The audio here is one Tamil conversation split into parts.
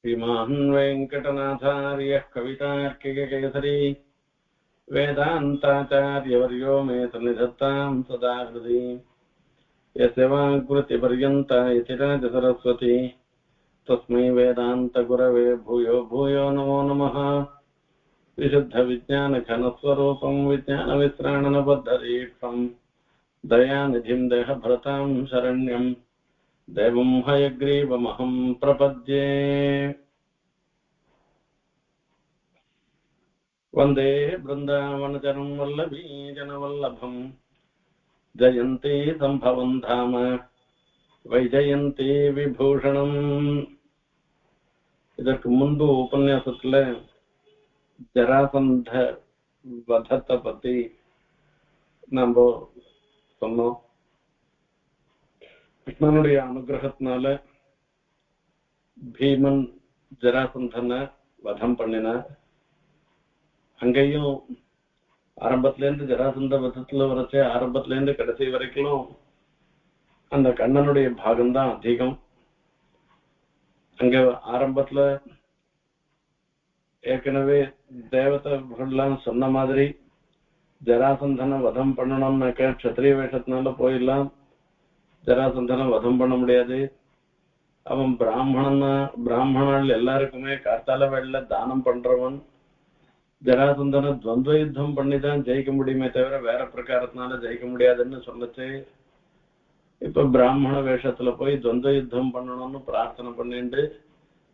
श्रीमान् वेङ्कटनाथार्यः कवितार्किककेसरी वेदान्ताचार्यवर्यो मे सन्निधत्तां सदा हृदि यस्य वाक्कृतिपर्यन्ता यतिराज सरस्वती तस्मै वेदान्तगुरवे भूयो भूयो नमो नमः। विशुद्धविज्ञानघनस्वरूपं विज्ञानविश्राणनबद्धदीक्षं दयानिधिं देहभरतां शरण्यं देवं हयग्रीवमहं प्रपद्ये। वन्दे बृन्दावनचरं वल्लभीजनवल्लभं जयन्ती सम्भवं धाम वैजयन्ती विभूषणम्। இதற்கு முன்பு உபன்யாசத்துல ஜராசந்த வதத்தை பத்தி நாம சொன்னோம். கிருஷ்ணனுடைய அனுகிரகத்தினால பீமன் ஜராசந்தனை வதம் பண்ணினார். அங்கேயும் ஆரம்பத்துல இருந்து ஜராசந்த வதத்துல வரைச்ச ஆரம்பத்துல இருந்து கடைசி வரைக்கும் அந்த கண்ணனுடைய பாகம்தான் அதிகம். அங்க ஆரம்பத்துல ஏற்கனவே தேவதைகள்லாம் சொன்ன மாதிரி ஜராசந்தனை வதம் பண்ணணும்னாக்க க்ஷத்ரிய வேஷத்தினால போயிடலாம், ஜராசந்தனை வதம் பண்ண முடியாது. அவன் பிராமணன் எல்லாருக்குமே கார்த்தால வேளையில தானம் பண்றவன். ஜராசந்தனை துவந்த யுத்தம் பண்ணிதான் ஜெயிக்க முடியுமே தவிர வேற பிரகாரத்தினால ஜெயிக்க முடியாதுன்னு சொல்லச்சு. இப்ப பிராமண வேஷத்துல போய் துவந்த யுத்தம் பண்ணணும்னு பிரார்த்தனை பண்ணிட்டு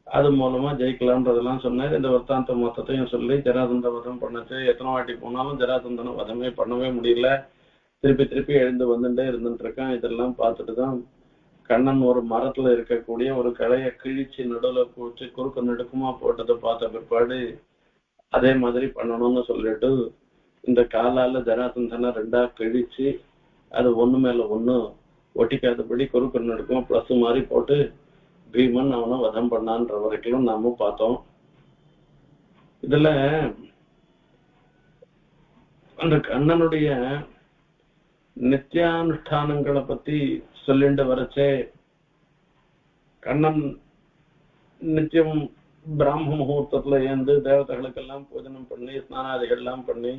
அது மூலமா ஜெயிக்கலாம்ன்றதெல்லாம் சொன்னார். இந்த வர்த்தாந்த மொத்தத்தையும் சொல்லி ஜராசந்த வதம் பண்ணச்சு. எத்தனை வாட்டி போனாலும் ஜராசந்தனை வதமே பண்ணவே முடியல. திருப்பி திருப்பி எழுந்து வந்துட்டே இருந்துட்டு இருக்கான். இதெல்லாம் பார்த்துட்டுதான் கண்ணன் ஒரு மரத்துல இருக்கக்கூடிய ஒரு களைய கிழிச்சு நடுவுல போச்சு குறுக்கு நெடுக்குமா போட்டதை பார்த்த பிற்பாடு அதே மாதிரி பண்ணணும்னு சொல்லிட்டு இந்த காலால ஜராசந்தனை ரெண்டா கிழிச்சு அது ஒண்ணு மேல ஒண்ணு ஒட்டிக்காதபடி குறுக்கு நெடுக்குமா பிளஸ் மாதிரி போட்டு பீமன் அவனை வதம் பண்ணான்ற வரைக்கும் நாம பார்த்தோம். இதுல அந்த கண்ணனுடைய நித்தியானுஷ்டானங்களை பத்தி சொல்லிட்டு வரச்சே, கண்ணன் நித்தியம் பிராம முகூர்த்தத்துல ஏந்து தேவதைகளுக்கெல்லாம் பூஜனம் பண்ணி ஸ்நானாதிகள் எல்லாம் பண்ணி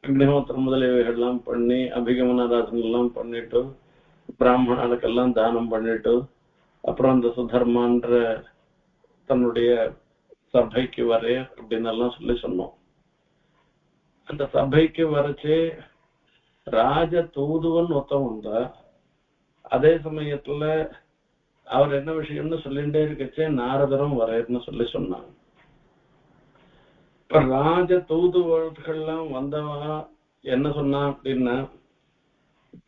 அக்னிஹோத்திரம் முதலியவைகள்லாம் பண்ணி அபிகமனாராதனை எல்லாம் பண்ணிட்டு பிராமணர்களுக்கெல்லாம் தானம் பண்ணிட்டு அப்புறம் அந்த சுதர்மான்ற தன்னுடைய சபைக்கு வர அப்படின்னு எல்லாம் சொல்லி சொன்னோம். அந்த சபைக்கு வரைச்சு ராஜ தூதுவன் ஒருத்தன் வந்தா. அதே சமயத்துல அவர் என்ன விஷயம்னு சொல்லிட்டே இருக்கச்சே நாரதரும் வரேன்னு சொல்லி சொன்னாங்க. இப்ப ராஜ தூதுவர்கள்லாம் வந்தவா என்ன சொன்னா அப்படின்னா,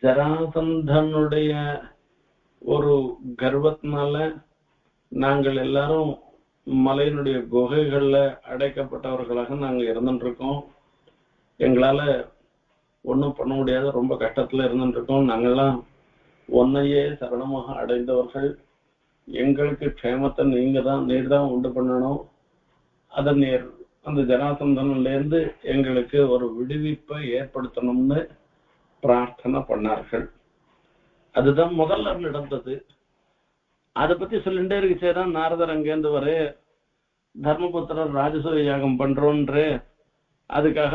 ஜராசந்தனுடைய ஒரு கர்வத்தினால நாங்கள் எல்லாரும் மலையினுடைய குகைகள்ல அடைக்கப்பட்டவர்களாக நாங்க இருந்துட்டு இருக்கோம். எங்களால ஒன்றும் பண்ண முடியாத ரொம்ப கஷ்டத்துல இருந்துட்டு இருக்கோம். நாங்கெல்லாம் ஒன்னையே சரணமாக அடைந்தவர்கள். எங்களுக்கு க்ஷேமத்தை நீர் தான் உண்டு பண்ணணும். அதை நீர் அந்த ஜராசந்தன்ல இருந்து எங்களுக்கு ஒரு விடுவிப்பை ஏற்படுத்தணும்னு பிரார்த்தனை பண்ணார்கள். அதுதான் முதல்ல நடந்தது. அதை பத்தி சொல்லிட்டே இருக்குச்சேதான் நாரதர் அங்கேருந்து வர தர்மபுத்திரர் ராஜசூய யாகம் பண்றோன்ற அதுக்காக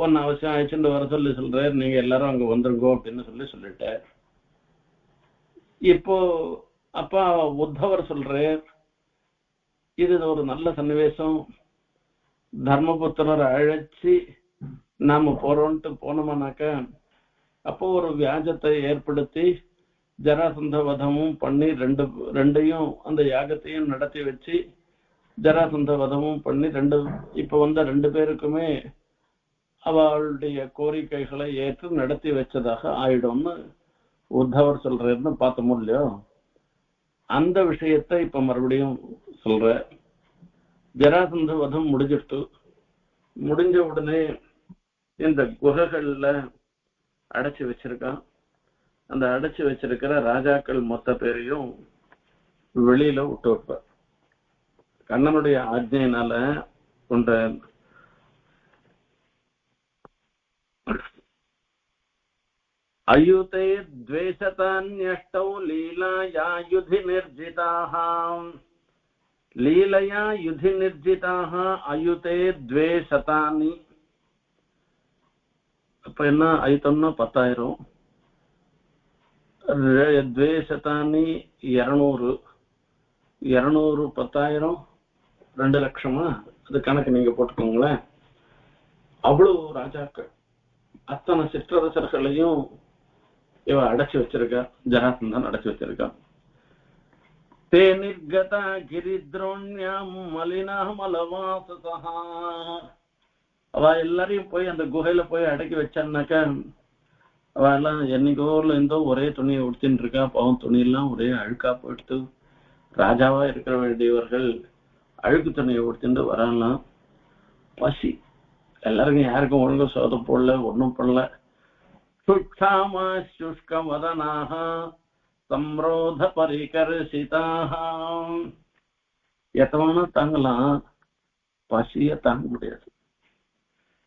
ஒன்னு அவசியம் ஆயிடுச்சுன்னு வர சொல்றாரு. நீங்க எல்லாரும் அங்க வந்துருங்கோ அப்படின்னு சொல்லிட்டார். இப்போ அப்பா உத்தவர் சொல்றார், இது ஒரு நல்ல சன்னிவேசம். தர்மபுத்திரர் அழைச்சி நாம போறோம்ட்டு போனோம்னாக்க அப்போ ஒரு வியாஜத்தை ஏற்படுத்தி ஜராசந்த வதமும் பண்ணி ரெண்டையும் அந்த யாகத்தையும் நடத்தி வச்சு ஜராசந்த வதமும் பண்ணி இப்ப வந்த ரெண்டு பேருக்குமே அவளுடைய கோரிக்கைகளை ஏற்று நடத்தி வச்சதாக ஆயிடும்னு உத்தவர் சொல்றேன்னு பார்த்த முடியலையோ. அந்த விஷயத்தை இப்ப மறுபடியும் சொல்ற. ஜராசந்த வதம் முடிஞ்ச உடனே இந்த குகைகள்ல அடைச்சு வச்சிருக்கான். அந்த அடைச்சு வச்சிருக்கிற ராஜாக்கள் மொத்த பேரையும் வெளியில விட்டு வைப்பார். கண்ணனுடைய ஆஜ்ஞையினால கொண்ட अयुते द्वेषतान्यष्टौ लीलाया युधि निर्जिताः லீலையா யுதி நிர்ஜிதாக அயுதே 200. அப்ப என்ன ஐத்தம்னா 10,000, 200 200, 200 10,000 2 லட்சமா? அது கணக்கு நீங்க போட்டுக்கோங்களேன். அவ்வளவு ராஜாக்கள், அத்தனை சிற்றரசர்களையும் இவ அடைச்சு வச்சிருக்கா, ஜராசந்தன் அடைச்சு வச்சிருக்கான். தே நிர்கதா கிரித்ரோண்யாம் மலினா மலவாசசா. அவ எல்லாரையும் போய் அந்த குகையில போய் அடக்கி வச்சான்னாக்கா, அவ எல்லாம் என்னைக்கோர்ல இருந்தோ ஒரே துணியை உடுத்தின்னு இருக்கா. பாவம் துணியெல்லாம் ஒரே அழுக்கா போயிடுத்து. ராஜாவா இருக்கிற வேண்டியவர்கள் அழுக்கு துணியை உடுத்திட்டு வரலாம். பசி எல்லாருக்கும், யாருக்கும் ஒழுங்கு சோத போடல, ஒன்னும் பண்ணல. சுஷ்க வதனாக சம்ரோத பரிகர்ஷிதாக. எத்தவனா தாங்கலாம், பசிய தாங்க முடியாது.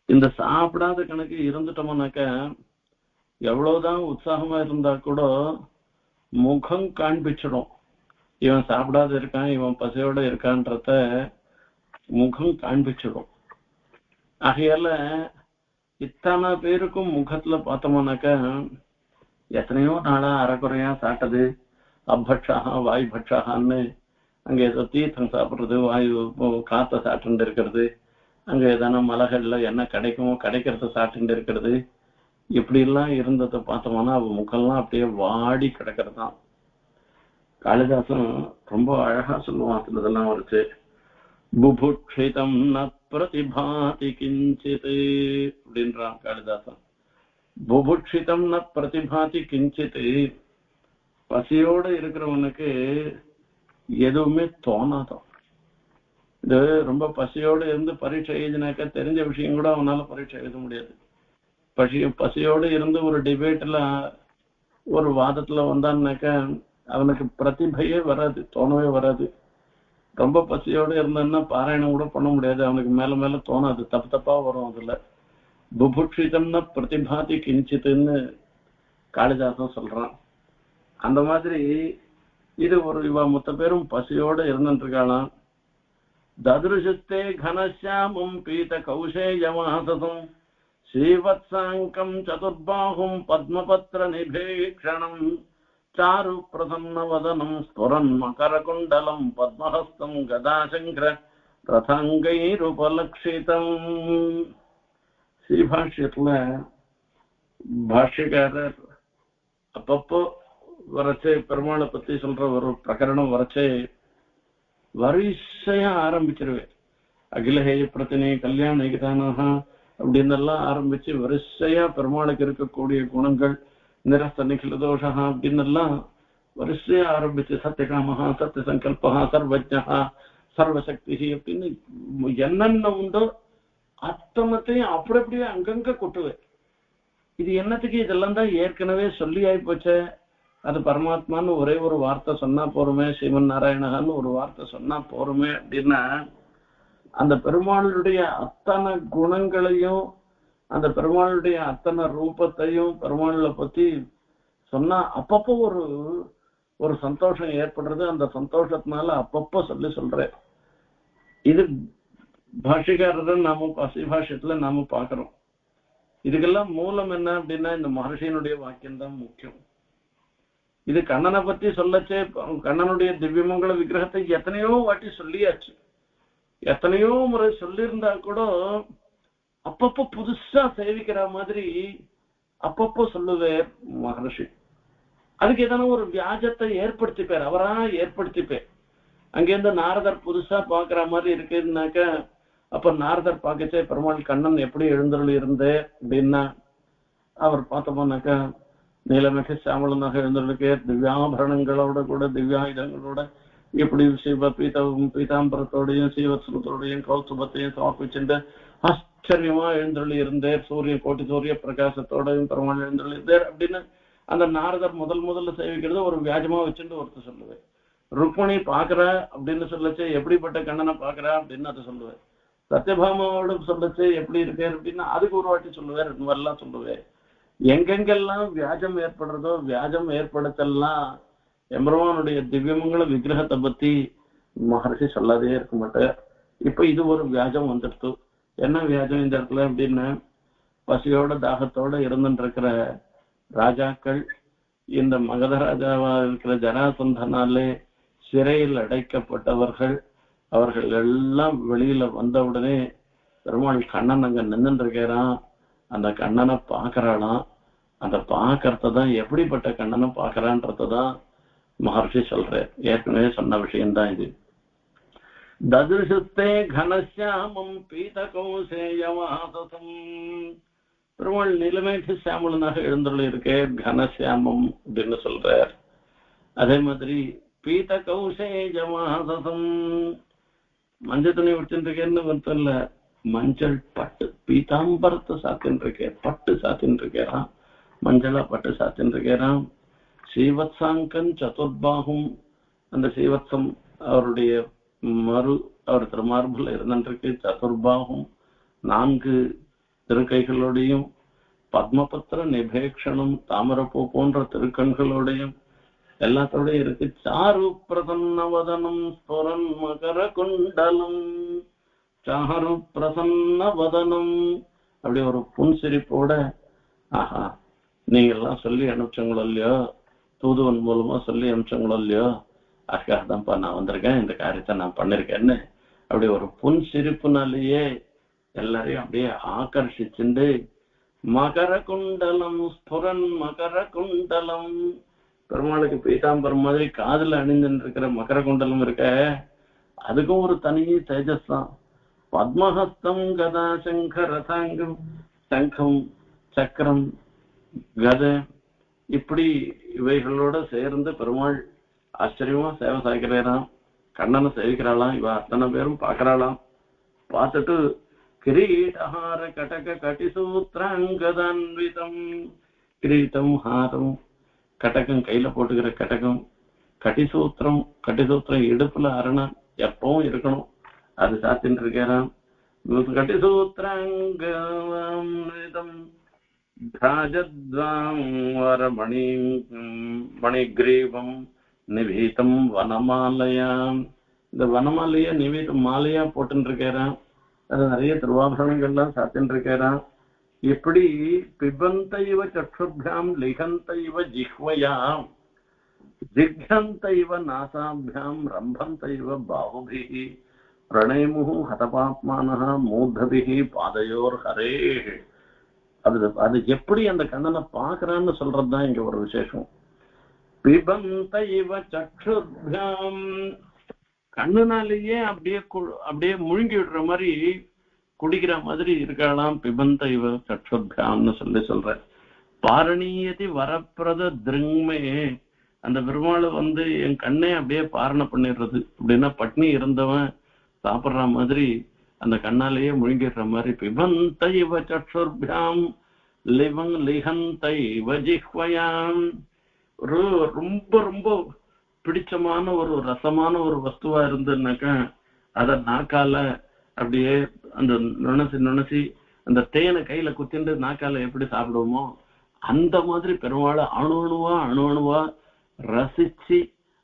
இந்த சாப்பிடாத கணக்கு இருந்துட்டோம்னாக்க எவ்வளவுதான் உற்சாகமா இருந்தா கூட முகம் காண்பிச்சிடும். இவன் சாப்பிடாத இருக்கான், இவன் பசியோட இருக்கான்றத முகம் காண்பிச்சிடும். ஆகையால இத்தனை பேருக்கும் முகத்துல பார்த்தோம்னாக்கா எத்தனையோ நாளா அறக்குறையா சாப்பிட்டது, அப்பட்சாக வாய் பட்சாகான்னு அங்க ஏதோ தீர்த்தம் சாப்பிடுறது, வாயு காத்த சாப்பிட்டு இருக்கிறது, அங்க ஏதான மலைகள்ல என்ன கிடைக்குமோ கிடைக்கிறத சாப்பிட்டு இருக்கிறது, இப்படி எல்லாம் இருந்ததை பார்த்தோம்னா அவ முகம்லாம் அப்படியே வாடி கிடக்கிறதான். காளிதாசன் ரொம்ப அழகா சொல்லுவான், சிலதெல்லாம் வருச்சு. புபுட்சிதம் ந பிரதிபாதி கிஞ்சித் அப்படின்றான் காளிதாசன். புபுட்சிதம் ந பிரதிபாதி கிஞ்சித். பசியோட இருக்கிறவனுக்கு எதுவுமே தோணாதான். இது ரொம்ப பசியோடு இருந்து பரீட்சை எழுதினாக்க தெரிஞ்ச விஷயம் கூட அவனால பரீட்சை எழுத முடியாது. பசியோடு இருந்து ஒரு டிபேட்ல ஒரு வாதத்துல வந்தான்னாக்க அவனுக்கு பிரதிபையே வராது, தோணவே வராது. ரொம்ப பசியோடு இருந்தான்னா பாராயணம் கூட பண்ண முடியாது, அவனுக்கு மேல மேல தோணாது, தப்பு தப்பா வரும். அதுல புபுட்சிதம்னா பிரதிபாதி கிஞ்சித்துன்னு காளிதாசன் சொல்றான். அந்த மாதிரி இது ஒரு இவ மொத்த பேரும் பசியோட இருந்துட்டு இருக்காளாம். ததுருஷத்தே கனசாமம் பீத கௌசேயமாசதம் ஸ்ரீவத்சாங்கம் சதுர்பாகும் பத்மபத்ர நிபேக்ஷணம் சாரு பிரசன்னவதனம் ஸ்புரன் மகரகுண்டலம் பத்மஹஸ்தம் கதாசங்கர ரதாங்கைருபலக்ஷிதம். ஸ்ரீபாஷ்யத்துல பாஷ்யக்காரர் அப்பப்போ வரைச்சே பெருமாளை பத்தி சொல்ற ஒரு பிரகரணம் வரைச்சே வரிசையா ஆரம்பிச்சிருவேன். அகிலஹேய பிரத்தினே கல்யாண ஏகதானஹா அப்படின்னு எல்லாம் ஆரம்பிச்சு வரிசையா பெருமாளுக்கு இருக்கக்கூடிய குணங்கள், நிரஸ்த நிகில தோஷா அப்படின்னு எல்லாம் வரிசையா ஆரம்பிச்சு சத்தியகாமஹா சத்திய சங்கல்பஹா சர்வஜ்ஞஹா சர்வசக்தி அப்படின்னு என்னென்ன உண்டோ அத்தனத்தையும் அப்படி அப்படியே அங்கங்க கொட்டுவேன். இது என்னத்துக்கு, இதெல்லாம் தான் ஏற்கனவே சொல்லி ஆயிப்போச்சே. அது பரமாத்மான்னு ஒரே ஒரு வார்த்தை சொன்னா போருமே, ஸ்ரீமன் நாராயணகான்னு ஒரு வார்த்தை சொன்னா போருமே அப்படின்னா அந்த பெருமாளுடைய அத்தனை குணங்களையும் அந்த பெருமாளுடைய அத்தனை ரூபத்தையும் பெருமாளை பத்தி சொன்னா அப்பப்போ ஒரு ஒரு சந்தோஷம் ஏற்படுறது. அந்த சந்தோஷத்தினால அப்பப்போ சொல்றேன். இது பாஷ்யக்காரரை நாம பசி பாஷ்யத்துல நாம பாக்குறோம். இதுக்கெல்லாம் மூலம் என்ன அப்படின்னா இந்த மகர்ஷியினுடைய வாக்கியம் தான் முக்கியம். இது கண்ணனை பத்தி சொல்லச்சே, கண்ணனுடைய திவ்யமங்கல விக்கிரகத்தை எத்தனையோ வாட்டி சொல்லியாச்சு, எத்தனையோ முறை சொல்லியிருந்தா கூட அப்பப்போ புதுசா சேவிக்கிற மாதிரி அப்பப்போ சொல்லுவேர் மகர்ஷி. அதுக்கு ஏதான ஒரு வியாஜத்தை ஏற்படுத்திப்பார், அவரா ஏற்படுத்திப்பார். அங்கேருந்து நாரதர் புதுசா பாக்குற மாதிரி இருக்குன்னாக்க அப்ப நாரதர் பார்க்கச்சே பெருமாள் கண்ணன் எப்படி எழுந்தருள் இருந்தே அப்படின்னா அவர் பார்த்தோம்னாக்கா நீலமிக சாமலனாக எழுந்தருளுக்கு திவ்யாபரணங்களோட கூட திவ்யாயுதங்களோட இப்படி சிவ பீதாம்பரத்தோடையும் சீவத்சனத்தோடையும் கௌசுபத்தையும் சமர்ப்பிச்சுட்டு ஆச்சரியமா எழுந்தருளி இருந்தேர். கோட்டி சூரிய பிரகாசத்தோடையும் பெருமாள் எழுந்தருளி இருந்தேர் அப்படின்னு அந்த நாரதர் முதல்ல சேவிக்கிறது ஒரு வியாஜமா வச்சுட்டு ஒருத்தர் சொல்லுவேன். ருக்மணி பாக்குற அப்படின்னு சொல்லச்சு எப்படிப்பட்ட கண்ணனை பாக்குறா அப்படின்னு அதை சொல்லுவேன். சத்யபாமாவோட சொல்லச்சு எப்படி இருக்காரு அப்படின்னா அதுக்கு ஒரு வாட்டி சொல்லுவேன், ரெண்டு மாதிரிலாம் சொல்லுவேன். எங்கெங்கெல்லாம் வியாஜம் ஏற்படுறதோ வியாஜம் ஏற்படுத்தலாம் எம்பெருமானுடைய திவ்யமங்கல விக்கிரகத்தை பத்தி மகர்ஷி சொல்லாதே இருக்க மாட்டார். இப்ப இது ஒரு வியாஜம் வந்துடுத்து. என்ன வியாஜம் இந்த இடத்துல அப்படின்னா, பசியோட தாகத்தோட இருந்துட்டு இருக்கிற ராஜாக்கள் இந்த மகத ராஜாவா இருக்கிற ஜராசந்தனாலே சிறையில் அடைக்கப்பட்டவர்கள், அவர்கள் எல்லாம் வெளியில வந்தவுடனே பெருமாள் கண்ணன் அங்க நின்றுட்டு இருக்கிறான். அந்த கண்ணனை பாக்குறாளாம். அந்த பாக்குறதான் எப்படிப்பட்ட கண்ணனை பாக்குறான்றதான் மகர்ஷி சொல்ற. ஏற்கனவே சொன்ன விஷயம்தான் இது. ததுஷுத்தே கனசியாமம் பீதகௌசேயவாசம். பெருமாள் நிலமேட்டு சியாமலனாக எழுந்துள்ள இருக்கே, கனசியாமம் அப்படின்னு சொல்றார். அதே மாதிரி பீதகௌசேயவாசம், மஞ்சள் துணி விட்டு இருக்கேன்னு மட்டும் இல்ல, மஞ்சள் பட்டு பீதாம்பரத்தை சாத்தின்னு இருக்கேன், பட்டு சாத்தின்னு இருக்கிறான், மஞ்சளா பட்டு சாத்தின்னு இருக்கிறான். ஸ்ரீவத்சாங்கன் சதுர்பாகும், அந்த ஸ்ரீவத்சம் அவருடைய அவர் திருமார்புல இருந்துருக்கு. சதுர்பாகும், 4 திருக்கைகளோடையும், பத்மபத்திர நிபேக்ஷனும், தாமரப்பூ போன்ற திருக்கண்களோடையும் எல்லாத்தோடையும் இருக்கு. சாரு பிரசன்னவதனம் ஸ்புரன் மகர குண்டலம், சாரு பிரசன்னவதனம், அப்படி ஒரு புன்சிரிப்போட, ஆஹா நீங்க எல்லாம் சொல்லி அனுப்பிச்சங்களோ இல்லையோ, தூதுவன் மூலமா சொல்லி அனுப்பிச்சங்களோ இல்லையோ, அதுக்காகதான்ப்பா நான் வந்திருக்கேன், இந்த காரியத்தை நான் பண்ணிருக்கேன்னு அப்படி ஒரு புன் சிரிப்புனாலேயே எல்லாரையும் அப்படியே ஆகர்ஷிச்சுண்டு, மகர குண்டலம் ஸ்புரன் மகர குண்டலம், பெருமாளுக்கு பீதாம்பரம் மாதிரி காதுல அணிந்துட்டு இருக்கிற மகர குண்டலம் இருக்க, அதுக்கும் ஒரு தனி தேஜஸ் தான். பத்மஹஸ்தம் கதா சங்கரதாங்கம், சங்கம் சக்கரம் கதை, இப்படி இவைகளோட சேர்ந்து பெருமாள் ஆச்சரியமா சேவை சாய்க்கிறாராம். கண்ணனை சேவிக்கிறாளாம். இவ அத்தனை பேரும் பாக்குறாளாம். பார்த்துட்டு கிரீடஹார கடக கட்டிசூத்திராங்கதான்விதம், கிரீட்டம் ஹாரம் கடகம் கையில போட்டுக்கிற கடகம், கட்டிசூத்திரம் இடுப்புல அரணம் எப்பவும் இருக்கணும், அது சாத்தின்னு இருக்கிறான். கட்டிசூத்திராங்கதம் மணிகிரீவம் நிவீதம் வனமாலயாம், இந்த வனமாலைய நிவீதம் மாலையா போட்டு இருக்கிறான். அது நிறைய திருவாபரணங்கள்லாம் சாத்தின்னு இருக்கிறான். இப்படி பிபந்த இவ சக்ஷுபியாம் லிகந்த இவ ஜிஹ்வயாம் ஜிக்ஹந்த இவ நாசாபியாம் ரம்பந்த இவ பாஹுபிஹி பிரணயமுஹு ஹதபாத்மானஹ மூர்தபிஹி பாதையோர் ஹரே. அது எப்படி அந்த கண்ணனை பாக்குறான்னு சொல்றதுதான் இங்க ஒரு விசேஷம். பிபந்த இவ சக்ஷுபியாம், கண்ணுனாலேயே அப்படியே முழுங்கி விடுற மாதிரி குடிக்கிற மாதிரி இருக்கலாம். பிபந்த இவ சக்ஷுபியாம்னு சொல்ற. பாரணீயதி வரப்பிரத திருங்மே, அந்த பெருமாளை என் கண்ணே அப்படியே பாரணை பண்ணிடுறது. அப்படின்னா பட்னி இருந்தவன் சாப்பிடுற மாதிரி அந்த கண்ணாலேயே முழுங்கிடுற மாதிரி. பிபந்த இவ சக்ஷுபியாம் லிவங் லிஹந்த இவ ஜிஹ்வயாம், ஒரு ரொம்ப ரொம்ப பிடிச்சமான ஒரு ரசமான ஒரு வஸ்துவா இருந்துன்னாக்கா அத நாக்கால அப்படியே அந்த நுணசி அந்த தேனை கையில குத்திண்டு நாக்கால எப்படி சாப்பிடுவோமோ அந்த மாதிரி பெருமாளை அணுவணுவா ரசிச்சு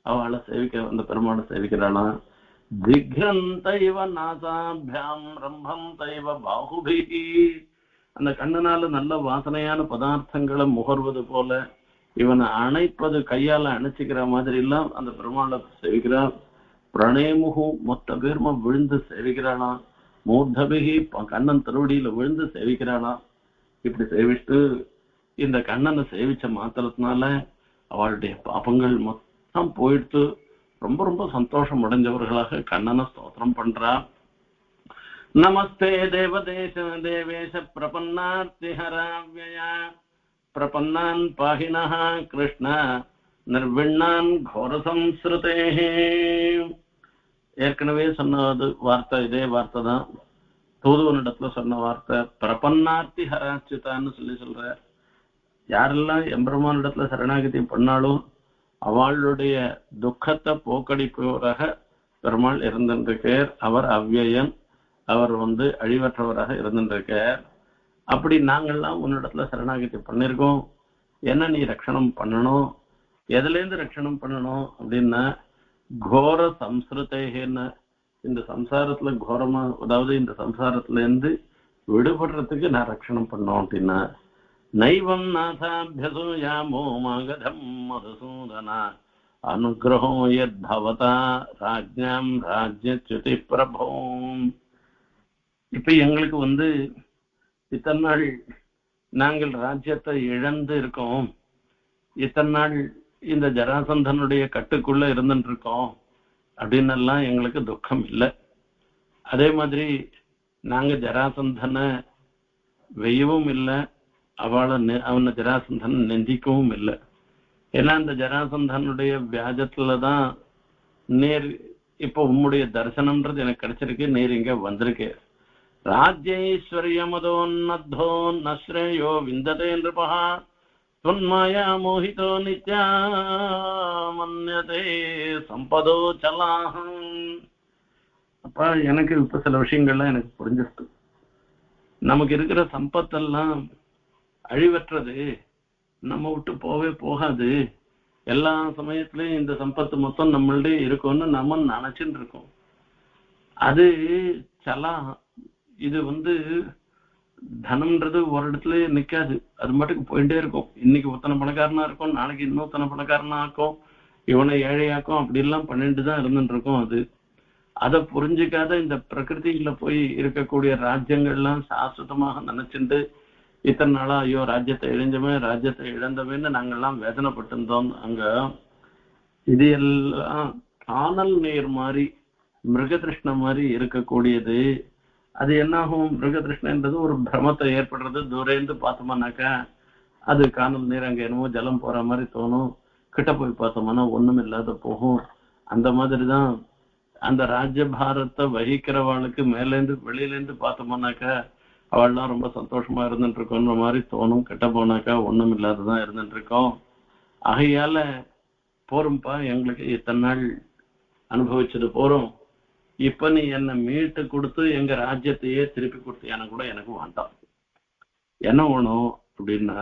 அவளை சேவிக்க, அந்த பெருமாளை சேவிக்கிறாளாம். திக்ரந்த இவ நாசாபியாம் ரம்பந்த இவ பாகுபிஹி, அந்த கண்ணனால நல்ல வாசனையான பதார்த்தங்களை முகர்வது போல இவனை அணைப்பது, கையால அணைச்சிக்கிற மாதிரி எல்லாம் அந்த பெருமாளை சேவிக்கிறான். பிரணயமுகு மொத்த பேருமா விழுந்து சேவிக்கிறாளாம். மூர்தபிகி கண்ணன் திருவடியில விழுந்து சேவிக்கிறாளாம். இப்படி சேவிட்டு இந்த கண்ணனை சேவிச்ச மாத்திரத்தினால அவளுடைய பாபங்கள் மொத்தம் போயிட்டு ரொம்ப ரொம்ப சந்தோஷம் அடைஞ்சவர்களாக கண்ணனை ஸ்தோத்திரம் பண்றா. நமஸ்தே தேவதேச தேவேஷ பிரபன்னார்த்தி ஹராவ்யயா பிரபன்னான் பாஹினஹ கிருஷ்ண நிர்விண்ணான் கோர சம்ஸ்ருதேஹே. ஏற்கனவே சொன்னது வார்த்தை இதே வார்த்தை தான். தூதுவனிடத்துல சொன்ன வார்த்தை பிரபன்னார்த்தி ஹராச்சுதான்னு சொல்ற. யாரெல்லாம் எம்பெருமானிடத்துல சரணாகதி பண்ணாலும் அவளுடைய துக்கத்தை போக்கடிப்பவராக பெருமாள் இருந்திருக்கார். அவர் அவ்யயன், அவர் அழிவற்றவராக இருந்திருக்கார். அப்படி நாங்கள்லாம் உன்னிடத்துல சரணாகதி பண்ணிருக்கோம். என்ன நீ ரட்சணம் பண்ணணும், எதுல இருந்து ரட்சணம் பண்ணணும் அப்படின்னா கோர சம்ஸ்ருதேன்னு இந்த சம்சாரத்துல கோரமா, அதாவது இந்த சம்சாரத்துல இருந்து விடுபடுறதுக்கு நான் ரட்சணம் பண்ணோம் அப்படின்னா நைவம் நாசாபியசோ யாமோ மகதம் மதுசூதனா அனுகிரகம் யத் பவதா ராஜ்ஞாம் ராஜ்யச்சுதி பிரபோம். இப்ப எங்களுக்கு இத்தனை நாள் நாங்கள் ராஜ்யத்தை இழந்து இருக்கோம், இத்தனை நாள் இந்த ஜராசந்தனுடைய கட்டுக்குள்ள இருந்துட்டு இருக்கோம் அப்படின்னு எல்லாம் எங்களுக்கு துக்கம் இல்லை. அதே மாதிரி நாங்க ஜராசந்தனை வெய்யவும் இல்லை, அவனை ஜராசந்தன் நெந்திக்கவும் இல்லை. ஏன்னா இந்த ஜராசந்தனுடைய வியாஜத்துலதான் நேர் இப்ப உம்முடைய தரிசனம்ன்றது எனக்கு கிடைச்சிருக்கு, நேர் இங்க வந்திருக்கு. ராஜ்யைஸ்வர்யமதோன்னத்தோ நஸ்ரேயோ விந்ததே நிருபஹ துன்மாயா மோஹிதோ நித்யா மன்யதே சம்பதோ சலாஹம். அப்ப எனக்கு இப்ப சில விஷயங்கள்லாம் எனக்கு புரிஞ்சிருக்கு. நமக்கு இருக்கிற சம்பத்தெல்லாம் அழிவற்றது, நம்ம விட்டு போவே போகாது, எல்லா சமயத்திலயும் இந்த சம்பத்து மொத்தம் நம்மள்டே இருக்கும்னு நம்ம நினைச்சுட்டு இருக்கோம். அது சலா, இது தனம்ன்றது ஒரு இடத்துல நிக்காது, அது மட்டுக்கு போயிட்டே இருக்கும். இன்னைக்கு ஒத்தனை பணக்காரனா இருக்கும், நாளைக்கு இன்னொத்தனை பணக்காரனா ஆக்கும், இவனை ஏழையாக்கும், அப்படி எல்லாம் பண்ணிட்டு தான் இருந்துட்டு இருக்கோம். அதை புரிஞ்சுக்காத இந்த பிரகிருதியில போய் இருக்கக்கூடிய ராஜ்யங்கள்லாம் சாஸ்வதமாக நினைச்சுட்டு இத்தனை நாளா ஐயோ ராஜ்யத்தை இழந்தவன்னு நாங்கெல்லாம் வேதனைப்பட்டிருந்தோம். அங்க இது எல்லாம் காணல் நீர் மாதிரி மிருகதிருஷ்ண மாதிரி இருக்கக்கூடியது. அது என்னாகும், மிருகதிருஷ்ணன்றது ஒரு பிரமத்தை ஏற்படுறது. தூரேந்து பார்த்தோம்னாக்கா அது காணல் நீர், அங்க என்னமோ ஜலம் போற மாதிரி தோணும். கிட்ட போய் பார்த்தோம்னா ஒண்ணும் இல்லாத போகும். அந்த மாதிரிதான் அந்த ராஜ்யபாரத்தை வகிக்கிறவாளுக்கு மேலேருந்து வெளியிலேருந்து பார்த்தோம்னாக்கா அவள்லாம் ரொம்ப சந்தோஷமா இருந்துட்டு இருக்கோன்ற மாதிரி தோணும். கிட்ட போனாக்கா ஒண்ணும் இல்லாததான் இருந்துட்டு இருக்கோம். ஆகையால போரும்பா, எங்களுக்கு இத்தனை நாள் அனுபவிச்சது போறோம், இப்ப நீ என்னை மீட்டு கொடுத்து எங்க ராஜ்யத்தையே திருப்பி கொடுத்தியான கூட எனக்கு வேண்டாம். என்ன வேணும் அப்படின்னா,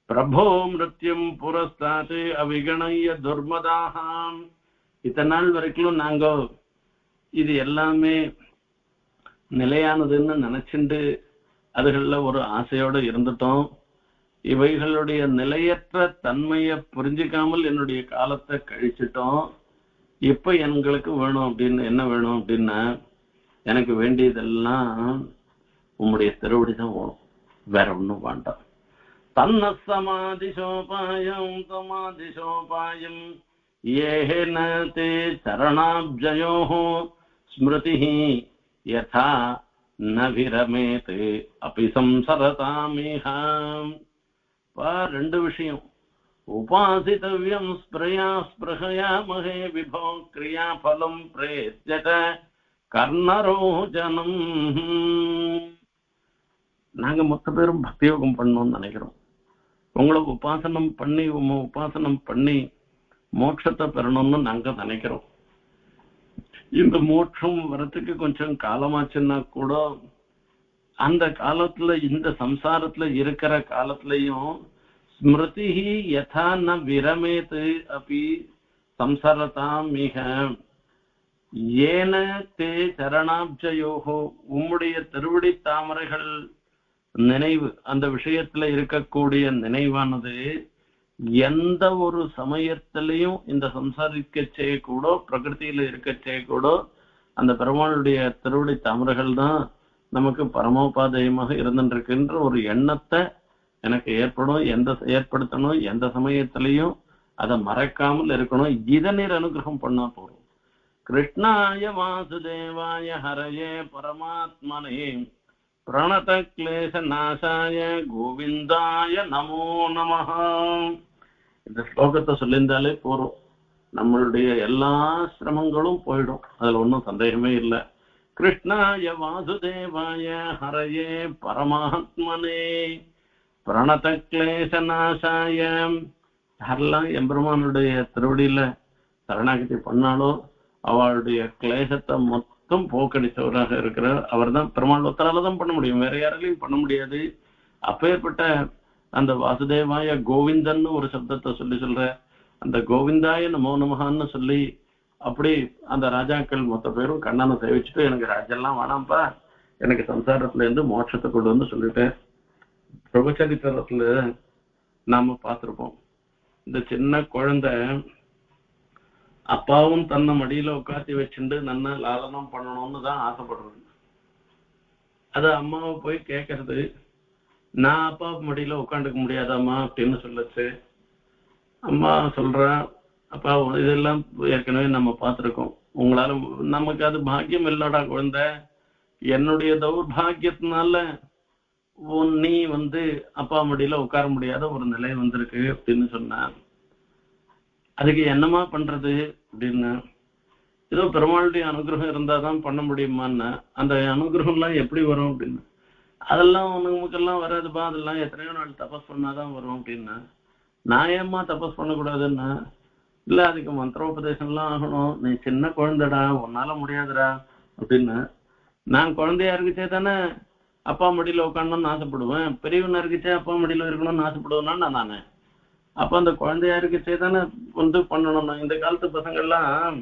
பிரபோ மிருத்யும் புரஸ்தாது அவிகணைய துர்மதாகாம். இத்தனை நாள் வரைக்கும் நாங்க இது எல்லாமே நிலையானதுன்னு நினைச்சுண்டு அதுகள்ல ஒரு ஆசையோட இருந்துட்டோம். இவைகளுடைய நிலையற்ற தன்மையை புரிஞ்சுக்காமல் என்னுடைய காலத்தை கழிச்சிட்டோம். இப்ப எங்களுக்கு வேணும் அப்படின்னு என்ன வேணும் அப்படின்னா, எனக்கு வேண்டியதெல்லாம் உம்முடைய திருவடிதான் வேணும், வேற ஒண்ணும் வேண்டாம். தன்ன சமாதிசோபாயம் ஏன தே சரணாப்ஜயோ ஸ்மிருதி யதா ந விரமேத் அபி சம்சரதாமிஹம். ரெண்டு விஷயம். உபாசித்தவ்யம் ஸ்பிரயா ஸ்பிருஹயாமஹே விபோ கிரியாபலம் பிரேத்யத கர்ணரோஜனம். நாங்க மொத்த பேரும் பக்தி யோகம் பண்ணணும்னு நினைக்கிறோம். உங்களை உபாசனம் பண்ணி மோட்சத்தை பெறணும்னு நாங்க நினைக்கிறோம். இந்த மோட்சம் வரத்துக்கு கொஞ்சம் காலமாச்சுன்னா கூட அந்த காலத்துல, இந்த சம்சாரத்துல இருக்கிற காலத்திலையும் ஸ்மிருதி யதா ந விரமேத் அபி சம்சரதாம் மிக ஏன தே சரணாப்ஜயோகோ. உம்முடைய திருவடி தாமரைகள் நினைவு, அந்த விஷயத்துல இருக்கக்கூடிய நினைவானது எந்த ஒரு சமயத்திலையும் இந்த சம்சாரிக்க செய்யக்கூட, பிரகிருதியில இருக்க செய்யக்கூட அந்த பெருமாளுடைய திருவடி தாமரைகள் தான் நமக்கு பரமோபாதயமாக இருந்துருக்குன்ற ஒரு எண்ணத்தை எனக்கு ஏற்படுத்தணும். எந்த சமயத்திலையும் அதை மறக்காமல் இருக்கணும். இதை நீர் அனுகிரகம் பண்ணா போறோம். கிருஷ்ணாய வாசுதேவாய ஹரயே பரமாத்மனே பிரணத கிளேச நாசாய கோவிந்தாய நமோ நமஹ. இந்த ஸ்லோகத்தை சொல்லியிருந்தாலே போறோம், நம்மளுடைய எல்லா சிரமங்களும் போயிடும், அதுல ஒன்றும் சந்தேகமே இல்லை. கிருஷ்ணாய வாசுதேவாய ஹரயே பரமாத்மனே பிரணத கிளேச நாசாய. யாரெல்லாம் எம்பெருமானுடைய திருவடியில சரணாகதி பண்ணாலோ அவளுடைய கிளேசத்தை மொத்தம் போக்கடிச்சவராக இருக்கிறார். அவர் தான் பெருமாள் ஒத்தரால தான் பண்ண முடியும், வேற யாராலையும் பண்ண முடியாது. அப்பேற்பட்ட அந்த வாசுதேவாய கோவிந்தன்னு ஒரு சப்தத்தை சொல்ற அந்த கோவிந்தாய நமோ நமகான்னு சொல்லி அப்படி அந்த ராஜாக்கள் மொத்த பேரும் கண்ணனை சேவிச்சுட்டு எனக்கு ராஜெல்லாம் வேணாம்ப்பா, எனக்கு சம்சாரத்துல இருந்து மோட்சத்தை கொண்டு வந்து சொல்லிட்டு பிரபச்சரித்திரத்துல நாம பார்த்திருப்போம். இந்த சின்ன குழந்தை அப்பாவும் தன்னை மடியில உட்காத்தி வச்சுட்டு நல்லா லாலனம் பண்ணணும்னு தான் ஆசைப்படுறது. அது அம்மாவை போய் கேட்கறது, நான் அப்பா மடியில உட்காந்துக்க முடியாதாம்மா அப்படின்னு சொல்லச்சு. அம்மா சொல்றா, அப்பா இதெல்லாம் ஏற்கனவே நம்ம பார்த்திருக்கோம், உங்களால நமக்கு அது பாக்கியம் இல்லடா குழந்தை, என்னுடைய தௌர்பாகியத்தினால நீ அப்பா மடியில உட்கார முடியாத ஒரு நிலை வந்திருக்கு அப்படின்னு சொன்ன. அதுக்கு என்னமா பண்றது அப்படின்னா, ஏதோ பெருமாளுடைய அனுகிரகம் இருந்தாதான் பண்ண முடியுமான்னா, அந்த அனுகிரகம் எல்லாம் எப்படி வரும் அப்படின்னு, அதெல்லாம் நமக்கெல்லாம் வராதுப்பா, அதெல்லாம் எத்தனையோ நாள் தபஸ் பண்ணாதான் வரும் அப்படின்னா. நான் ஏம்மா தபஸ் பண்ணக்கூடாதுன்னா, இல்ல அதுக்கு மந்திரோபதேசம் எல்லாம் ஆகணும், நீ சின்ன குழந்தைடா, உன்னால முடியாதுடா அப்படின்னா. நான் குழந்தையா இருக்குச்சே தானே அப்பா மடியில உட்காரணும்னு ஆசைப்படுவேன், பெரியவனா இருக்குச்சே அப்பா மடியில இருக்கணும்னு ஆசைப்படுவேன்னா நானு. அப்ப அந்த குழந்தையா இருக்குச்சே தானே பண்ணணும். இந்த காலத்து பசங்கள்லாம்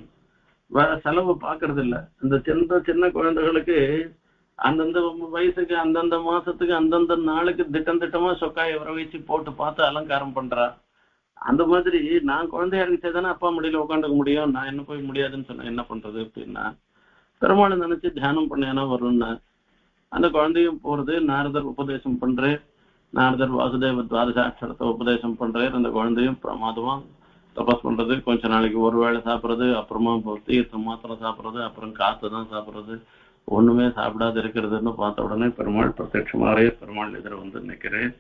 வேற செலவு பாக்குறது இல்ல. இந்த சின்ன சின்ன குழந்தைகளுக்கு அந்தந்த வயசுக்கு அந்தந்த மாசத்துக்கு அந்தந்த நாளுக்கு திட்டமா சொக்காய வர வச்சு போட்டு பார்த்து அலங்காரம் பண்றா. அந்த மாதிரி நான் குழந்தையா இருக்குச்சே தானே அப்பா மடியில உட்காந்துக்க முடியும், நான் என்ன போய் முடியாதுன்னு சொன்ன என்ன பண்றது அப்படின்னா, பெருமாளை நினைச்சு தியானம் பண்ணேன்னா வரும்னா. அந்த குழந்தையும் போறது, நாரதர் உபதேசம் பண்றேன், நாரதர் வாசுதேவ துவாதசாட்சரத்தை உபதேசம் பண்றாரு. அந்த குழந்தையும் பிரமாதமா தபஸ் பண்றது, கொஞ்ச நாளைக்கு ஒரு வேளை சாப்பிட்றது, அப்புறமா தீர்த்தம் மாத்திரம் சாப்பிட்றது, அப்புறம் காத்து தான் சாப்பிட்றது, ஒண்ணுமே சாப்பிடாது இருக்கிறதுன்னு பார்த்த உடனே பெருமாள் பிரத்யட்சமாவே பெருமாள் எதிர நிக்கிறேன்.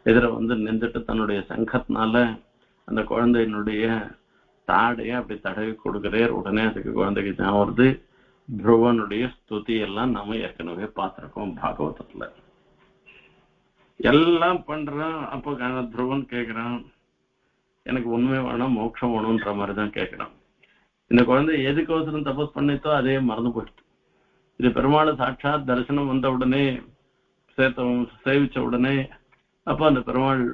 எதிர நின்றுட்டு தன்னுடைய சங்கத்தினால அந்த குழந்தையினுடைய தாடைய அப்படி தடவி கொடுக்கிறேன். உடனே அதுக்கு குழந்தைக்கு ஞாபகம் வருது, துருவனுடைய ஸ்துதி எல்லாம் நாம ஏற்கனவே பார்த்திருக்கோம் பாகவதத்துல. எல்லாம் பண்றான். அப்போ துருவன் கேட்கிறான், எனக்கு உண்மை வேணும் மோட்சம் வேணும்ன்ற மாதிரிதான் கேட்கிறான். இந்த குழந்தை எதுக்கோசரம் தபஸ் பண்ணித்தோ அதே மறந்து போயிடுச்சு. இது பெருமாள் சாட்சாத் தரிசனம் வந்த உடனே சேவிச்ச உடனே அப்ப அந்த பெருமாள்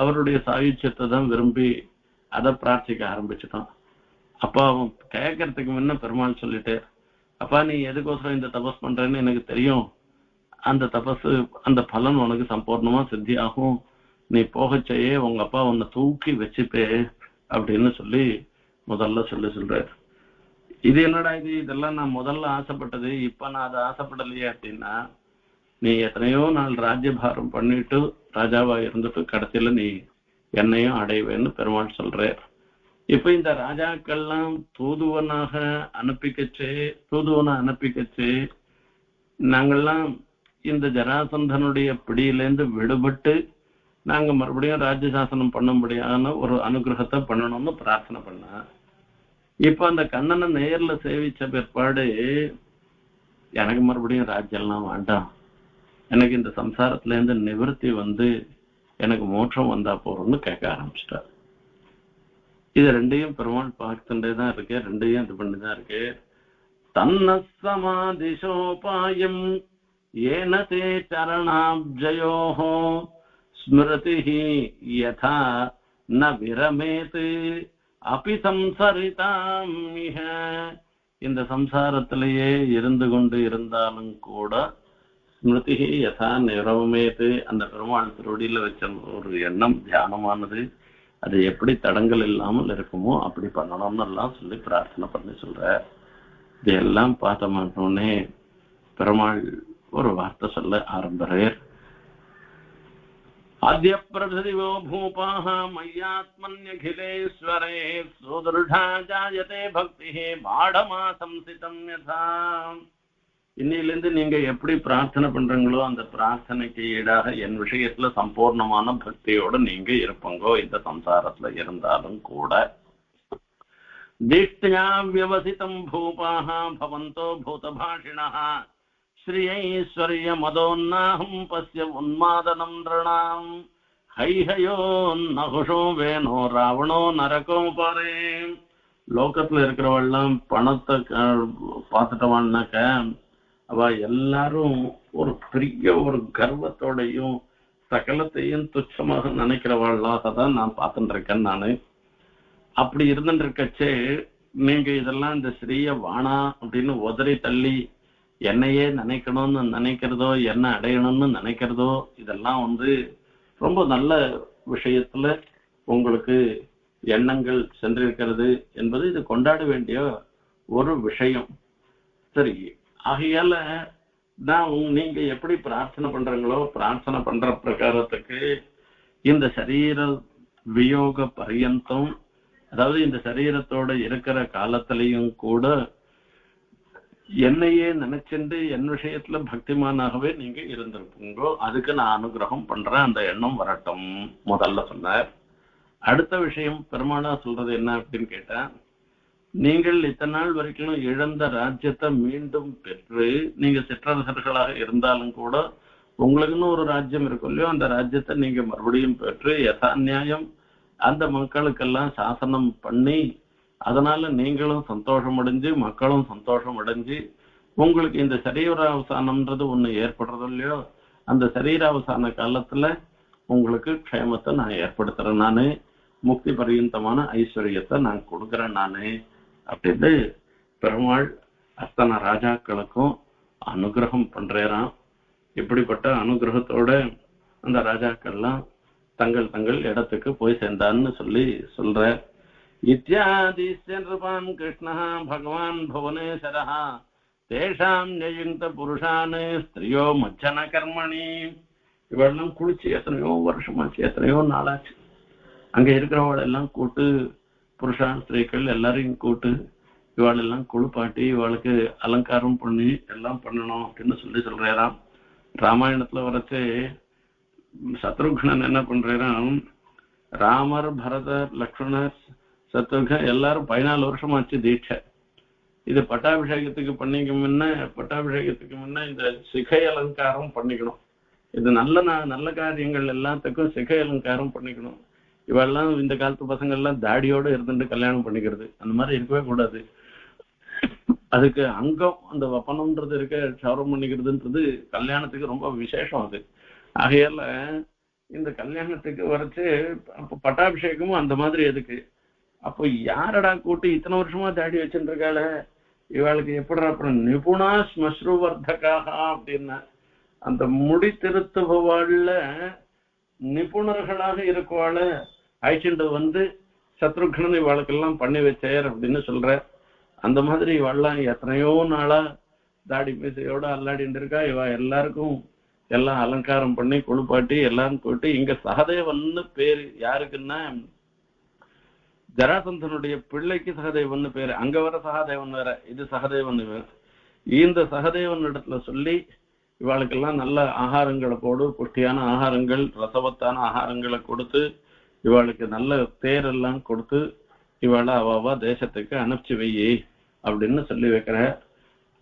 அவருடைய சாயுச்சியத்தை தான் விரும்பி அதை பிரார்த்திக்க ஆரம்பிச்சுட்டான். அப்பா அவன் கேட்கறதுக்கு முன்ன பெருமாள் சொல்லிட்டு, அப்பா நீ எதுக்கோசரம் இந்த தபஸ் பண்றேன்னு எனக்கு தெரியும், அந்த தபஸ் அந்த பலன் உனக்கு சம்பூர்ணமா சித்தி ஆகும், நீ போகச்சேயே உங்க அப்பா உன்னை தூக்கி வச்சுப்பே அப்படின்னு சொல்லி முதல்ல சொல்றாரு. இது என்னடா இது, இதெல்லாம் நான் முதல்ல ஆசைப்பட்டது, இப்ப நான் அதை ஆசைப்படலையே அப்படின்னா, நீ எத்தனையோ நாள் ராஜ்யபாரம் பண்ணிட்டு ராஜாவா இருந்துட்டு கடைசியில நீ என்னையும் அடைவேன்னு பெருமாள் சொல்ற. இப்ப இந்த ராஜாக்கள்லாம் தூதுவனை அனுப்பிக்கச்சு நாங்கள்லாம் இந்த ஜராசந்தனுடைய பிடியிலேருந்து விடுபட்டு நாங்க மறுபடியும் ராஜ்ய சாசனம் பண்ணும்படியான ஒரு அனுகிரகத்தை பண்ணணும்னு பிரார்த்தனை பண்ண. இப்ப அந்த கண்ணனை நேர்ல சேவிச்ச பிற்பாடு எனக்கு மறுபடியும் ராஜ்யம்லாம் வேண்டாம், எனக்கு இந்த சம்சாரத்துல இருந்து நிவர்த்தி எனக்கு மோட்சம் வந்தா போறோம்னு கேட்க ஆரம்பிச்சிட்டார். இது ரெண்டையும் பெருமாள் பார்த்துட்டே தான் இருக்கு, ரெண்டையும் இது பண்ணிதான் இருக்கு. தன்ன சமாதிசோபாயம் ஏன தே சரணாப்ஜயோஹோ ஸ்மிருதிஹி யதா ந விரமேத் அபி சம்சரிதாம் மிஹ. இந்த சம்சாரத்திலேயே இருந்து கொண்டு இருந்தாலும் கூட ஸ்மிருதிஹி யதா நிரமேத், அந்த பெருமாள் திருவடியில வச்ச ஒரு எண்ணம் தியானமானது அது எப்படி தடங்கள் இல்லாமல் இருக்குமோ அப்படி பண்ணணும்னு எல்லாம் சொல்லி பிரார்த்தனை பண்ணி சொல்ற. இதெல்லாம் பார்த்த மாட்டோன்னே பெருமாள் ஒரு வார்த்தை சொல்ல ஆரம்பிறார். ஆத்ய பிரதிவோ பூபாஹ மய்யாத்மன்யகிலேஸ்வரே சுதுர்டா ஜாயதே பக்தி பாடமா சம்சிதம் யதா. இன்னிலிருந்து நீங்க எப்படி பிரார்த்தனை பண்றீங்களோ அந்த பிரார்த்தனைக்கு ஈடாக என் விஷயத்துல சம்பூர்ணமான பக்தியோட நீங்க இருப்பங்கோ இந்த சம்சாரத்துல இருந்தாலும் கூட. திஷ்டியா வியவசிதம் பூபாஹ பவந்தோ பூதபாஷிணः ஸ்ரீயைஸ்வர்ய மதோன்னாஹம் பஸ்ய உன்மாதனம் ரணாம் ஹைஹயோ நகுஷோ வேணோ ராவணோ நரகோ பாரே. லோகத்துல இருக்கிறவெல்லாம் பணத்தை பார்த்துட்டவான்னாக்க அவ எல்லாரும் ஒரு பெரிய ஒரு கர்வத்தோடையும் சகலத்தையும் துச்சமாக நினைக்கிறவாளாக தான் நான் பார்த்துட்டு இருக்கேன். நானு அப்படி இருந்துட்டு இருக்கச்சே நீங்க இதெல்லாம் இந்த ஸ்ரீய வானா அப்படின்னு உதறி தள்ளி என்னையே நினைக்கணும்னு நினைக்கிறதோ என்ன அடையணும்னு நினைக்கிறதோ இதெல்லாம் ரொம்ப நல்ல விஷயத்துல உங்களுக்கு எண்ணங்கள் சென்றிருக்கிறது என்பது இது கொண்டாட வேண்டிய ஒரு விஷயம். சரி, ஆகையால நான் நீங்க எப்படி பிரார்த்தனை பண்றீங்களோ பிரார்த்தனை பண்ற பிரகாரத்துக்கு இந்த சரீர வியோக பரியந்தம், அதாவது இந்த சரீரத்தோட இருக்கிற காலத்திலையும் கூட என்னையே நினைச்சுட்டு என் விஷயத்துல பக்திமானாகவே நீங்க இருந்திருப்பீங்கோ, அதுக்கு நான் அனுகிரகம் பண்றேன், அந்த எண்ணம் வரட்டும் முதல்ல சொன்னார். அடுத்த விஷயம் பெருமாளா சொல்றது என்ன அப்படின்னு கேட்டா, நீங்கள் இத்தனை நாள் வரைக்கும் இழந்த ராஜ்யத்தை மீண்டும் பெற்று, நீங்க சிற்றரசர்களாக இருந்தாலும் கூட உங்களுக்குன்னு ஒரு ராஜ்யம் இருக்கும் இல்லையோ, அந்த ராஜ்யத்தை நீங்க மறுபடியும் பெற்று யதா நியாயம் அந்த மக்களுக்கெல்லாம் சாசனம் பண்ணி, அதனால நீங்களும் சந்தோஷம் அடைஞ்சு மக்களும் சந்தோஷம் அடைஞ்சு உங்களுக்கு இந்த சரீராவசானம்ன்றது ஒண்ணு ஏற்படுறது இல்லையோ, அந்த சரீராவசான காலத்துல உங்களுக்கு க்ஷேமத்தை நான் ஏற்படுத்துறேன், நானு முக்தி பரியந்தமான ஐஸ்வர்யத்தை நான் கொடுக்குறேன் நானு அப்படின்னு பெருமாள் அத்தனை ராஜாக்களுக்கும் அனுகிரகம் பண்றேராம். இப்படிப்பட்ட அனுகிரகத்தோட அந்த ராஜாக்கள்லாம் தங்கள் தங்கள் இடத்துக்கு போய் சேர்ந்தான்னு சொல்ற. இத்தியாதிஸ்யன் கிருஷ்ணா பகவான் புவனேஸ்வரா தேஷாம் நியுக்த புருஷான் ஸ்திரியோ மச்சன கர்மணி. இவெல்லாம் குளிச்சு எத்தனையோ வருஷமாச்சு, எத்தனையோ நாளாச்சு. அங்க இருக்கிறவள் எல்லாம் கூட்டு, புருஷான் ஸ்திரீகள் எல்லாரையும் கூட்டு இவாளெல்லாம் குளிப்பாட்டி இவாளுக்கு அலங்காரம் பண்ணி எல்லாம் பண்ணணும் அப்படின்னு சொல்றாராம். ராமாயணத்துல வரைச்சு சத்ருக்னன் என்ன பண்றாராம், ராமர் பரதர் லக்ஷ்மணர் சத்ருகன் எல்லாரும் 14 வருஷமாச்சு தீட்சை. இது பட்டாபிஷேகத்துக்கு பட்டாபிஷேகத்துக்கு முன்ன இந்த சிகை அலங்காரம் பண்ணிக்கணும். இது நல்ல காரியங்கள் எல்லாத்துக்கும் சிகை அலங்காரம் பண்ணிக்கணும். இவெல்லாம் இந்த காலத்து பசங்க எல்லாம் தாடியோட இருந்துட்டு கல்யாணம் பண்ணிக்கிறது, அந்த மாதிரி இருக்கவே கூடாது. அதுக்கு அங்கம் அந்த வப்பனம்ன்றது இருக்க, சவரம் பண்ணிக்கிறதுன்றது கல்யாணத்துக்கு ரொம்ப விசேஷம் அது. ஆகையால இந்த கல்யாணத்துக்கு வரைச்சு பட்டாபிஷேகமும் அந்த மாதிரி எதுக்கு. அப்போ யாரடா கூட்டி இத்தனை வருஷமா தாடி வச்சுட்டு இருக்காள, இவாளுக்கு எப்படி அப்புறம் நிபுணா ஸ்மஸ்ருவர்தகாக அப்படின்னா அந்த முடி திருத்துபவாழ்ல நிபுணர்களாக இருக்குவாள அழைச்சிட்டு சத்ருக்னன் இவாளுக்கெல்லாம் பண்ணி வச்சார் அப்படின்னு சொல்ற. அந்த மாதிரி இவாள்லாம் எத்தனையோ நாளா தாடி மீசையோட அல்லாடிட்டு இருக்கா. இவ எல்லாருக்கும் எல்லாம் அலங்காரம் பண்ணி குளிப்பாட்டி எல்லாரும் போயிட்டு, இங்க சகதேவன்னு பேரு யாருக்குன்னா ஜராசந்தனுடைய பிள்ளைக்கு சகதேவன் பேரு. அங்க வர சகாதேவன் வேற, இது சகதேவன் வேற. இந்த சகதேவன் இடத்துல சொல்லி இவாளுக்கெல்லாம் நல்ல ஆகாரங்களை போடு, புஷ்டியான ஆகாரங்கள் ரசவத்தான ஆகாரங்களை கொடுத்து இவாளுக்கு நல்ல தேரெல்லாம் கொடுத்து இவாளை அவ தேசத்துக்கு அனுப்பிச்சு வையி அப்படின்னு சொல்லி வைக்கிற.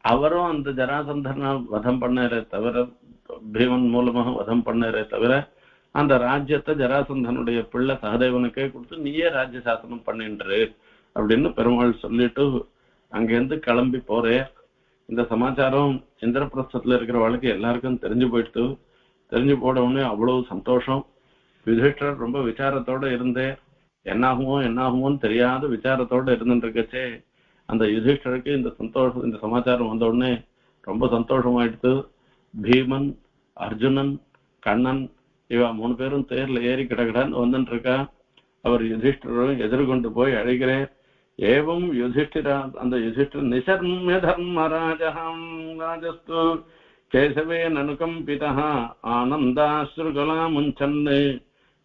அவரும் அந்த ஜராசந்தனை வதம் பண்ணறே தவிர, பீமன் மூலமாக வதம் பண்ணறே தவிர, அந்த ராஜ்யத்தை ஜராசந்தனுடைய பிள்ளை சகதேவனுக்கே கொடுத்து நீயே ராஜ்ய சாசனம் பண்ணின்று அப்படின்னு பெருமாள் சொல்லிட்டு அங்கிருந்து கிளம்பி போறே. இந்த சமாச்சாரம் இந்திரபிரஸ்தத்துல இருக்கிறவளுக்கு எல்லாருக்கும் தெரிஞ்சு போயிட்டு, தெரிஞ்சு போட உடனே அவ்வளவு சந்தோஷம். யுதிஷ்டர் ரொம்ப விசாரத்தோட இருந்தே என்னாகுமோன்னு தெரியாத விசாரத்தோட இருந்துட்டு இருக்கச்சே, அந்த யுதிஷ்டருக்கு இந்த சமாச்சாரம் வந்த உடனே ரொம்ப சந்தோஷமாயிடுத்து. பீமன், அர்ஜுனன், கண்ணன் இவ 3 பேரும் தேர்ல ஏறி கிடக்கிடான்னு வந்துட்டு இருக்கா. அவர் யுதிஷ்டரும் எதிர்கொண்டு போய் அழைக்கிறேன். ஏவம் யுதிஷ்டிரா, அந்த யுதிஷ்டர் நிசர்மிய தர்மராஜம் ராஜஸ்து கேசவே நனுகம்பிதா ஆனந்தாஸ்ருகலா முஞ்சன்னு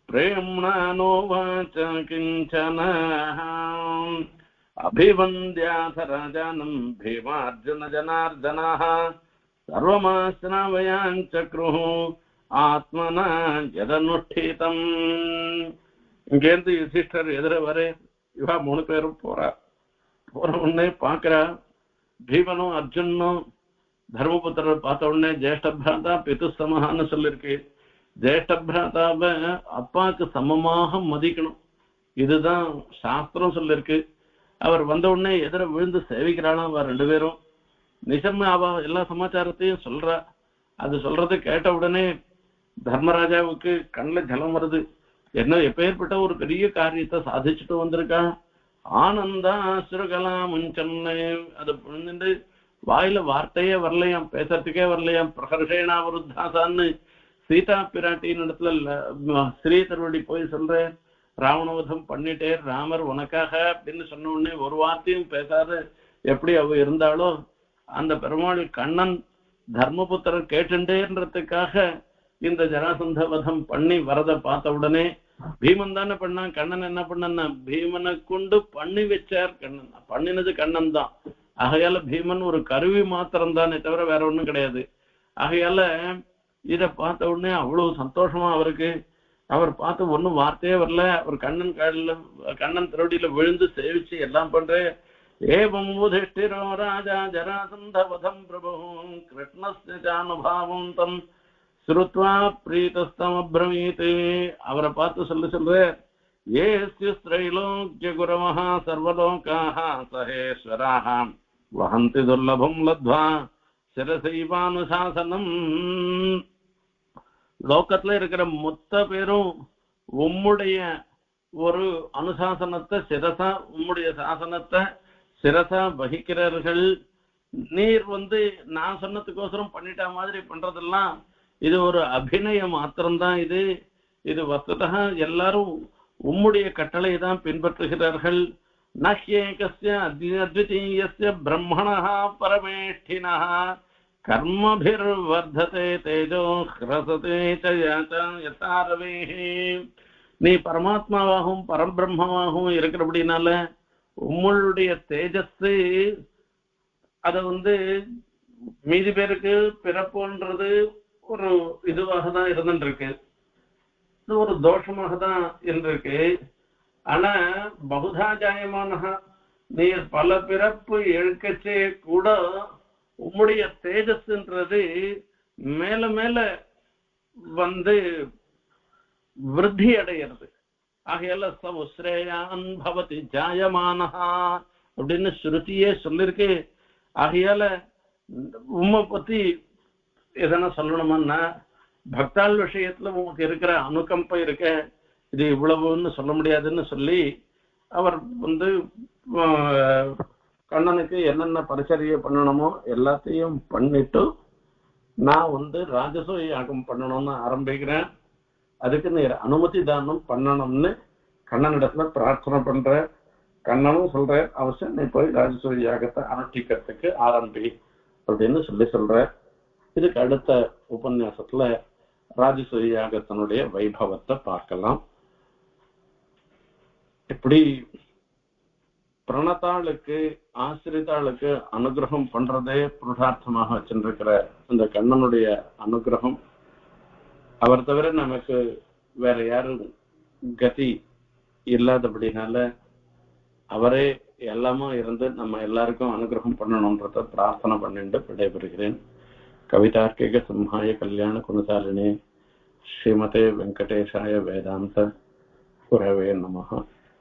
பிரேம்ணானோவாச்ச கிஞ்சன அபிவந்தியாத ராஜானம் பீமார்ஜுன ஜனார்தனாः சர்வமாஸ்னாவயாஞ்சக்ருஹு ஆத்மனா யதனுஷ்டிதம். இங்கேருந்து யுதிஷ்டர் எதிர வரே. இவா 3 பேரும் போற உடனே பாக்குறா. பீமனும் அர்ஜுனும் தர்மபுத்திரர் பார்த்த உடனே ஜேஷ்ட பிராதா பிது சமஹான்னு சொல்லிருக்கு. ஜேஷ்ட பிராதாவை அப்பாவுக்கு சமமாக மதிக்கணும், இதுதான் சாஸ்திரம் சொல்லிருக்கு. அவர் வந்த உடனே எதிர விழுந்து சேவிக்கிறாளாம். அவர் 2 பேரும் நிஜம் அவ எல்லா சமாச்சாரத்தையும் சொல்றா. அது சொல்றதை கேட்ட உடனே தர்மராஜாவுக்கு கண்ணில் ஜலம் வருது. என்ன எப்பேற்பட்ட ஒரு பெரிய காரியத்தை சாதிச்சுட்டு வந்திருக்கா, ஆனந்தாஸ்ருகலா முன்சொன்ன அது புரிஞ்சுட்டு வாயில வார்த்தையே வரலையாம், பேசுறதுக்கே வரலையாம். பிரகர்ஷேனா விருத்தாசான்னு சீதா பிராட்டியின் இடத்துல ஸ்ரீ திருவடி போய் சொல்ற, ராவணவதம் பண்ணிட்டே ராமர் உனக்காக அப்படின்னு சொன்ன உடனே ஒரு வார்த்தையும் பேசாத எப்படி அவ இருந்தாலோ அந்த பெருமாள் கண்ணன் தர்மபுத்திரர் கேட்டுட்டேன்றதுக்காக இந்த ஜராசந்த வதம் பண்ணி வரத பார்த்த உடனே பீமன் தானே பண்ணான். கண்ணன் என்ன பண்ணா பீமனை கொண்டு பண்ணி வச்சார். கண்ணன் பண்ணினது கண்ணன் தான். ஆகையால பீமன் ஒரு கருவி மாத்திரம் தானே தவிர வேற ஒண்ணும் கிடையாது. ஆகையால இத பார்த்த உடனே அவ்வளவு சந்தோஷமா அவருக்கு. அவர் பார்த்து ஒன்னும் வார்த்தையே வரல. அவர் கண்ணன் காலில கண்ணன் திருவடியில விழுந்து சேவிச்சு எல்லாம் பண்ற. ஏவம் யுதிஷ்டிரோ ராஜா ஜராசந்த வதம் பிரபு கிருஷ்ணஸ்யானுபாவம் தம் ஸ்ருத்வா பிரீதஸ்தம் அப்ரவீத். அவரை பார்த்து சொல்ற, ஏஸ்திரைலோக்ய குரவஹ சர்வலோகாஹ சஹேஸ்வராஹ வஹந்தி துர்லபம் லத்வா சிரசைவானுசாசனம். லோகத்துல இருக்கிற மொத்த பேரும் உம்முடைய ஒரு அனுசாசனத்தை சிரசா, உம்முடைய சாசனத்தை சிரசா வகிக்கிறார்கள். நீர் நான் சொன்னதுக்கோசரம் பண்ணிட்ட மாதிரி பண்றதெல்லாம் இது ஒரு அபிநயம் மாத்திரம்தான். இது வஸ்துதா எல்லாரும் உம்முடைய கட்டளை தான் பின்பற்றுகிறார்கள். நஹ்யேகஸ்ய அத்விதீயஸ்ய பிரம்மணஹ பரமேஷ்டினஹ கர்மபிர்வர்ததே தேஜோ ஹ்ரசதே ச யதாரவேஹ. நீ பரமாத்மாவாகவும் பரபிரம்மமாகவும் இருக்கிறபடினால உம்முடைய தேஜஸ் அத மீதி பேருக்கு பிறப்புன்றது ஒரு இதுவாக தான் இருந்துருக்கு, இது ஒரு தோஷமாக தான் இருந்திருக்கு. ஆனா பகுதா ஜாயமான நீர் பல பிறப்பு எழுக்கச்சே கூட உம்முடைய தேஜஸ்ன்றது மேல மேல விருத்தி அடைகிறது. ஆகையால சவுஸ்ரேயான் பவதி ஜாயமானஹா அப்படின்னு ஸ்ருதியே சொல்லிருக்கு. ஆகையால உம்மை பத்தி எதனா சொல்லணுமான்னா பக்தாள் விஷயத்துல உங்களுக்கு இருக்கிற அனுகம்பை இருக்க, இது இவ்வளவுன்னு சொல்ல முடியாதுன்னு சொல்லி அவர் கண்ணனுக்கு என்னென்ன பரிசரிய பண்ணணுமோ எல்லாத்தையும் பண்ணிட்டு நான் ராஜசூய யாகம் பண்ணணும்னு ஆரம்பிக்கிறேன், அதுக்கு நீர் அனுமதி தானம் பண்ணணும்னு கண்ணனிடத்துல பிரார்த்தனை பண்ற. கண்ணனும் சொல்ற, அவசியம் நீ போய் ராஜசூய யாகத்தை அனுஷ்டிக்கிறதுக்கு ஆரம்பி அப்படின்னு சொல்ற. இதுக்கு அடுத்த உபன்யாசத்துல ராஜசூய யாகத்தினுடைய வைபவத்தை பார்க்கலாம். இப்படி பிரணதாளுக்கு ஆசிரிதாளுக்கு அனுகிரகம் பண்றதே புருஷார்த்தமாக வச்சிருக்கிற இந்த கண்ணனுடைய அனுகிரகம். அவர் தவிர நமக்கு வேற யாரும் கதி இல்லாதபடினால அவரே எல்லாமே இருந்து நம்ம எல்லாருக்கும் அனுகிரகம் பண்ணணும்ன்றத பிரார்த்தனை பண்ணிட்டு விடைபெறுகிறேன். கவிதார்க்கிக சிம்ஹாய கல்யாண குணசாலினே ஸ்ரீமதே வெங்கடேஷாய வேதாந்த குரவே நமஹ.